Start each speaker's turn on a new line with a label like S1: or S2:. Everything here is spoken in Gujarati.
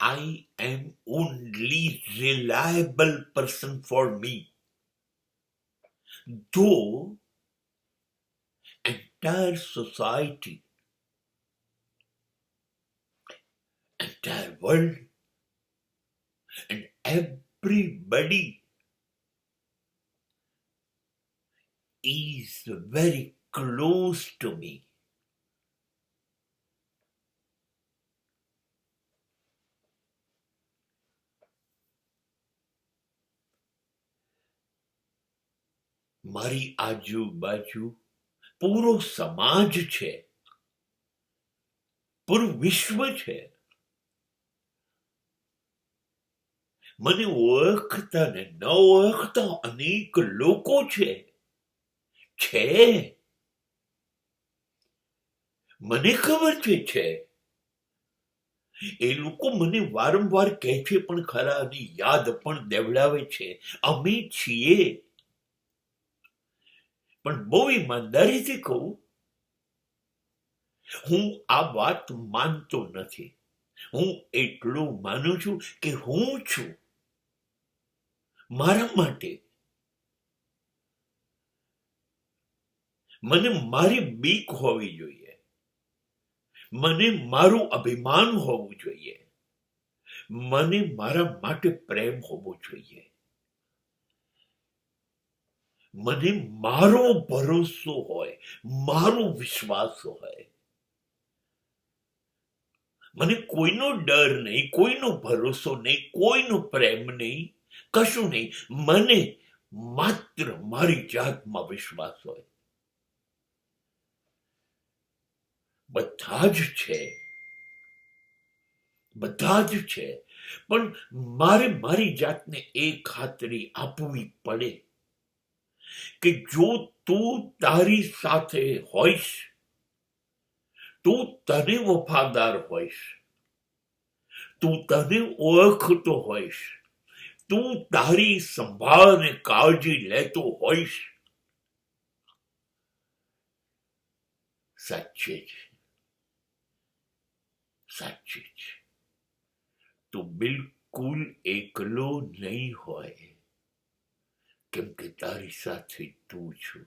S1: I am only reliable person for me. Though entire society, entire world, and everybody is very close to me. મારી આજુબાજુ પૂરો સમાજ છે, પૂરું વિશ્વ છે. મને ઓળખતા ને ન ઓળખતા અનેક લોકો છે. મને ખબર છે. એ લોકો મને વારંવાર કહે છે પણ ખરા અને યાદ પણ દેવડાવે છે. અમે છીએ. પણ બહુ ઈમાનદારીથી કહું, હું આ વાત માનતો નથી. હું એટલું માનું છું કે હું છું. મારા માટે મને મારી બીક હોવી જોઈએ. મને મારું અભિમાન હોવું જોઈએ. મને મારા માટે પ્રેમ હોવો જોઈએ. મને મારો ભરોસો હોય, મારો વિશ્વાસ હોય. મને કોઈનો ડર નહીં, કોઈનો ભરોસો નહીં, કોઈનો પ્રેમ નહીં, કશું નહીં. મને માત્ર મારી જાતમાં વિશ્વાસ હોય. બધા જ છે, પણ મારે મારી જાતને એ ખાતરી આપવી પડે કે જો તું તારી સાથે હોઈશ, તું તને વફાદાર હોઈશ, તું તને ઓળખતો હોઈશ, તું તારી સંભાળ અને કાળજી લેતો હોઈશ, સાચે જ તું બિલકુલ એકલો નહીં હોય, કેમ કે તારી સાથે તું છું.